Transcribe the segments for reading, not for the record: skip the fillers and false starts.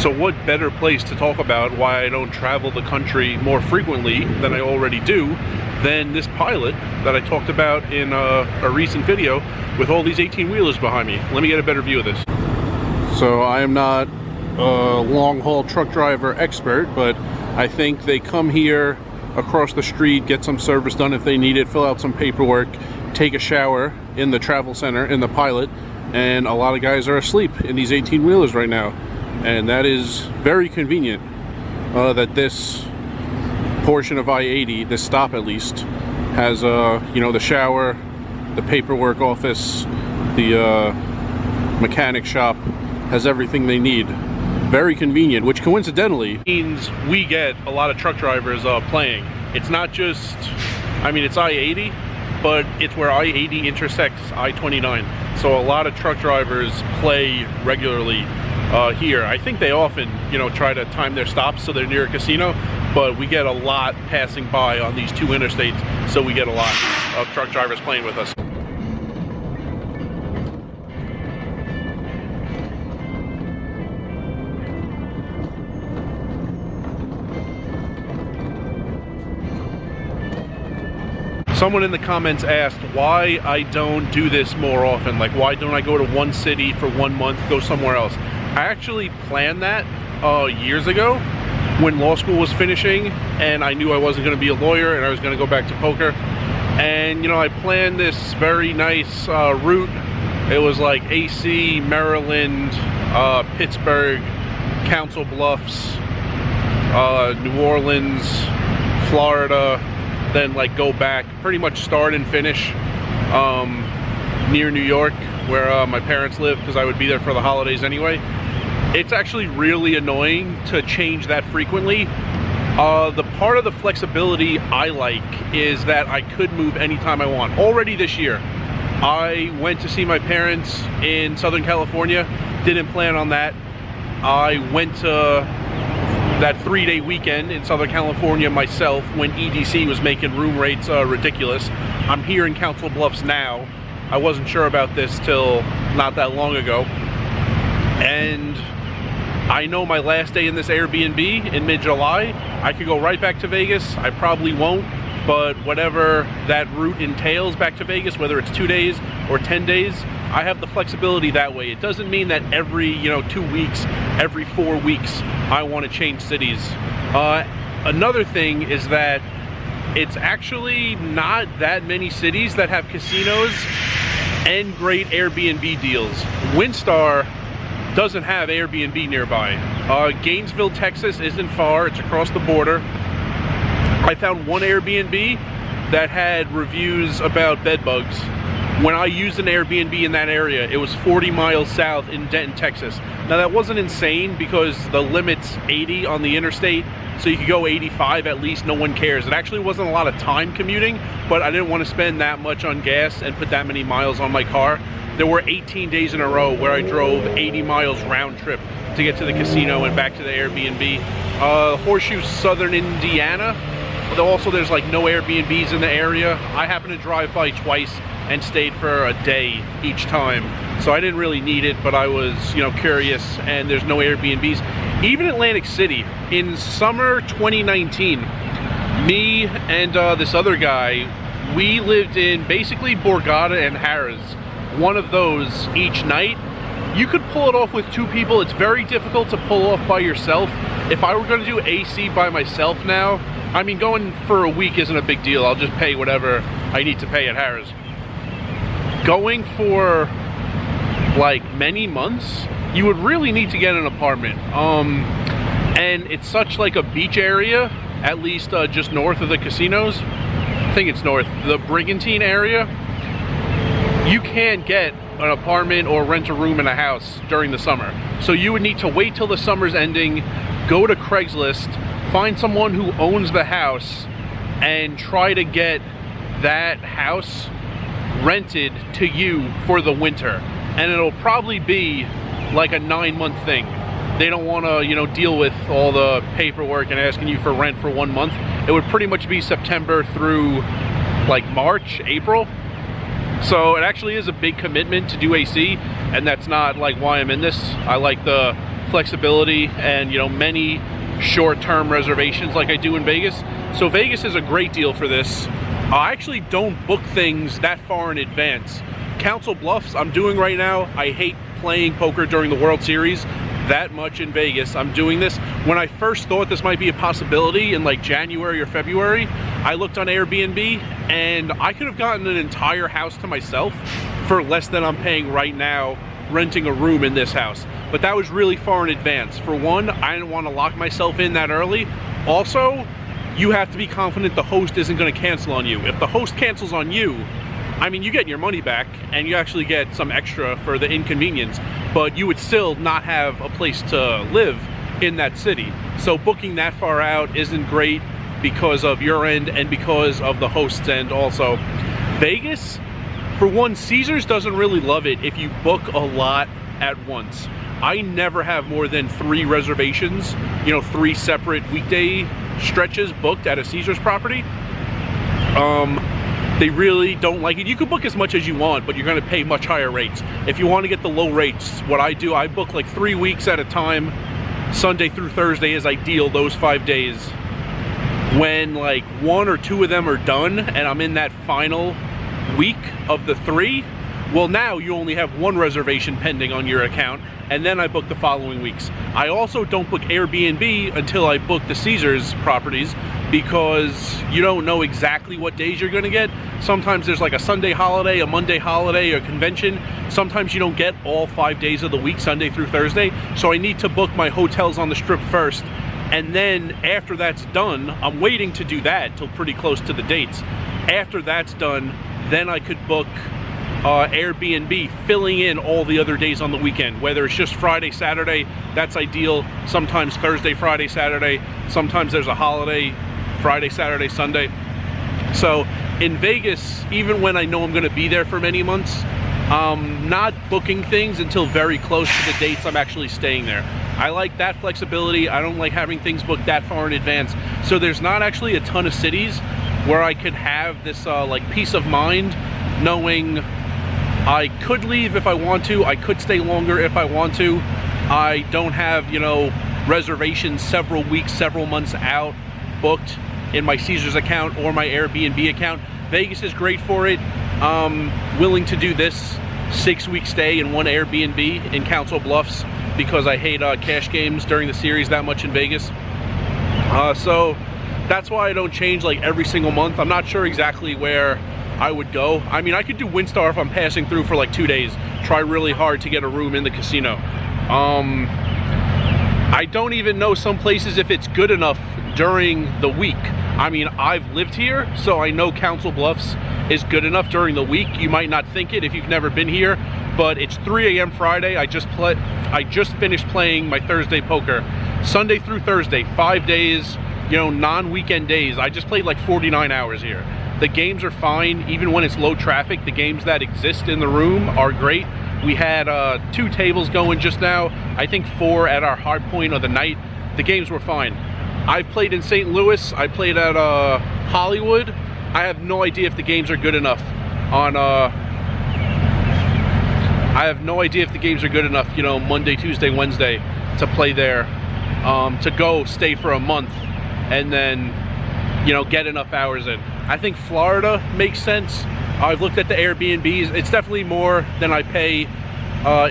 So what better place to talk about why I don't travel the country more frequently than I already do than this pilot that I talked about in a recent video with all these 18-wheelers behind me. Let me get a better view of this. So I am not a long-haul truck driver expert, but I think they come here across the street, get some service done if they need it, fill out some paperwork, take a shower in the travel center, in the pilot, and a lot of guys are asleep in these 18-wheelers right now. And that is very convenient that this portion of I-80, this stop at least, has you know, the shower, the paperwork office, the mechanic shop, has everything they need. Very convenient, which coincidentally means we get a lot of truck drivers playing. It's not just, I mean, it's I-80, but it's where I-80 intersects I-29. So a lot of truck drivers play regularly here. I think they often, you know, try to time their stops so they're near a casino, but we get a lot passing by on these two interstates, so we get a lot of truck drivers playing with us. Someone in the comments asked why I don't do this more often. Like, why don't I go to one city for 1 month, go somewhere else? I actually planned that years ago when law school was finishing and I knew I wasn't going to be a lawyer and I was going to go back to poker. And, you know, I planned this very nice route. It was like AC, Maryland, Pittsburgh, Council Bluffs, New Orleans, Florida, then like go back, pretty much start and finish near New York where my parents live, because I would be there for the holidays anyway. It's actually really annoying to change that frequently. The part of the flexibility I like is that I could move anytime I want. Already this year, I went to see my parents in Southern California, didn't plan on that. I went to that 3-day weekend in Southern California myself when EDC was making room rates ridiculous. I'm here in Council Bluffs now. I wasn't sure about this till not that long ago. And I know my last day in this Airbnb in mid-July, I could go right back to Vegas. I probably won't, but whatever that route entails back to Vegas, whether it's 2 days or 10 days, I have the flexibility that way. It doesn't mean that every, you know, 2 weeks, every 4 weeks, I want to change cities. Another thing is that it's actually not that many cities that have casinos and great Airbnb deals. Windstar doesn't have Airbnb nearby. Gainesville, Texas isn't far, it's across the border. I found one Airbnb that had reviews about bed bugs. When I used an Airbnb in that area, it was 40 miles south in Denton, Texas. Now that wasn't insane because the limit's 80 on the interstate, so you could go 85 at least, no one cares. It actually wasn't a lot of time commuting, but I didn't want to spend that much on gas and put that many miles on my car. There were 18 days in a row where I drove 80 miles round trip to get to the casino and back to the Airbnb. Horseshoe, Southern Indiana. Also, there's like no Airbnbs in the area. I happened to drive by twice and stayed for a day each time. So I didn't really need it, but I was, you know, curious, and there's no Airbnbs. Even Atlantic City, in summer 2019, me and this other guy, we lived in basically Borgata and Harrah's. One of those each night. You could pull it off with 2 people. It's very difficult to pull off by yourself. If I were going to do AC by myself now, I mean, going for a week isn't a big deal. I'll just pay whatever I need to pay at Harrah's. Going for like many months, you would really need to get an apartment. And it's such like a beach area, at least just north of the casinos. I think it's north, the Brigantine area. You can't get an apartment or rent a room in a house during the summer. So you would need to wait till the summer's ending, go to Craigslist, find someone who owns the house, and try to get that house rented to you for the winter. And it'll probably be like a 9-month thing. They don't want to, you know, deal with all the paperwork and asking you for rent for 1 month. It would pretty much be September through like March, April. So it actually is a big commitment to do AC, and that's not like why I'm in this. I like the flexibility and, you know, many short-term reservations like I do in Vegas. So Vegas is a great deal for this. I actually don't book things that far in advance. Council Bluffs I'm doing right now. I hate playing poker during the World Series that much in Vegas. I'm doing this. When I first thought this might be a possibility in like January or February, I looked on Airbnb and I could have gotten an entire house to myself for less than I'm paying right now renting a room in this house. But that was really far in advance. For one, I didn't want to lock myself in that early. Also, you have to be confident the host isn't going to cancel on you. If the host cancels on you, I mean, you get your money back and you actually get some extra for the inconvenience, but you would still not have a place to live in that city. So booking that far out isn't great because of your end and because of the host's end also. Vegas, for one, Caesars doesn't really love it if you book a lot at once. I never have more than 3 reservations, you know, 3 separate weekday stretches booked at a Caesars property. They really don't like it. You can book as much as you want, but you're going to pay much higher rates. If you want to get the low rates, what I do, I book like 3 weeks at a time. Sunday through Thursday is ideal, those 5 days. When like 1 or 2 of them are done and I'm in that final week of the 3, well, now you only have 1 reservation pending on your account, and then I book the following weeks. I also don't book Airbnb until I book the Caesars properties, because you don't know exactly what days you're gonna get. Sometimes there's like a Sunday holiday, a Monday holiday, a convention. Sometimes you don't get all 5 days of the week, Sunday through Thursday. So I need to book my hotels on the Strip first. And then after that's done, I'm waiting to do that till pretty close to the dates. After that's done, then I could book Airbnb, filling in all the other days on the weekend, whether it's just Friday, Saturday, that's ideal. Sometimes Thursday, Friday, Saturday. Sometimes there's a holiday, Friday, Saturday, Sunday. So in Vegas, even when I know I'm going to be there for many months, not booking things until very close to the dates I'm actually staying there. I like that flexibility. I don't like having things booked that far in advance. So there's not actually a ton of cities where I could have this like peace of mind knowing I could leave if I want to, I could stay longer if I want to. I don't have, you know, reservations several weeks, several months out booked in my Caesars account or my Airbnb account. Vegas is great for it. Willing to do this 6-week stay in 1 Airbnb in Council Bluffs because I hate cash games during the series that much in Vegas. So that's why I don't change like every single month. I'm not sure exactly where I would go. I mean, I could do WinStar if I'm passing through for like 2 days. Try really hard to get a room in the casino. I don't even know some places if it's good enough during the week. I mean, I've lived here, so I know Council Bluffs is good enough during the week. You might not think it if you've never been here, but it's 3 a.m. Friday. I just finished playing my Thursday poker. Sunday through Thursday, 5 days, you know, non-weekend days. I just played like 49 hours here. The games are fine, even when it's low traffic. The games that exist in the room are great. We had 2 tables going just now. I think 4 at our hard point of the night. The games were fine. I've played in St. Louis. I played at Hollywood. I have no idea if the games are good enough on you know, Monday, Tuesday, Wednesday to play there, to go stay for a month and then, you know, get enough hours in. I think Florida makes sense. I've looked at the Airbnbs. It's definitely more than I pay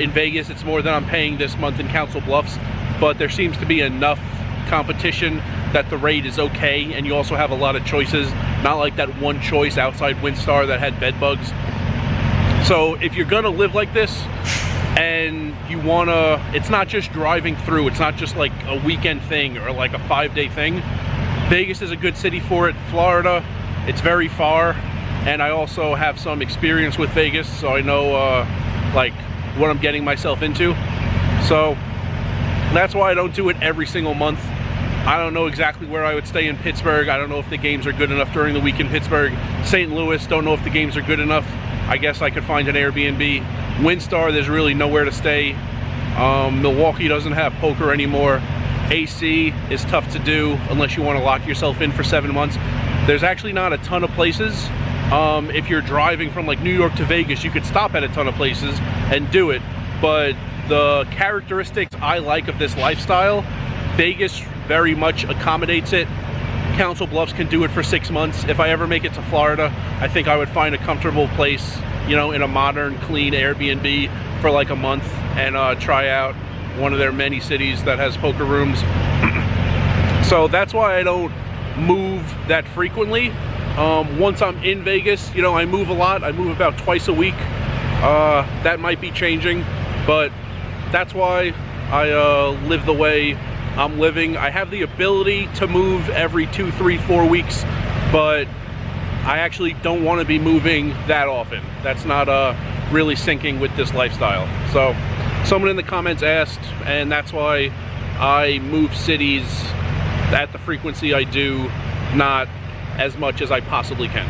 in Vegas. It's more than I'm paying this month in Council Bluffs, but there seems to be enough competition that the rate is okay, and you also have a lot of choices, not like that one choice outside WinStar that had bed bugs. So if you're gonna live like this and you wanna, it's not just driving through, it's not just like a weekend thing or like a 5-day thing, Vegas is a good city for it. Florida, it's very far, and I also have some experience with Vegas, so I know like what I'm getting myself into. So that's why I don't do it every single month. I don't know exactly where I would stay in Pittsburgh. I don't know if the games are good enough during the week in Pittsburgh. St. Louis, don't know if the games are good enough. I guess I could find an Airbnb. WinStar, there's really nowhere to stay. Milwaukee doesn't have poker anymore. AC is tough to do unless you want to lock yourself in for 7 months. There's actually not a ton of places. If you're driving from like New York to Vegas, you could stop at a ton of places and do it, but the characteristics I like of this lifestyle, Vegas very much accommodates it. Council Bluffs can do it for 6 months. If I ever make it to Florida, I think I would find a comfortable place, you know, in a modern, clean Airbnb for like a month and try out one of their many cities that has poker rooms. So that's why I don't move that frequently. Once I'm in Vegas, you know, I move a lot. I move about twice a week. That might be changing, but that's why I live the way I'm living. I have the ability to move every 2, 3, 4 weeks, but I actually don't want to be moving that often. That's not really syncing with this lifestyle. So someone in the comments asked, and that's why I move cities at the frequency I do, not as much as I possibly can.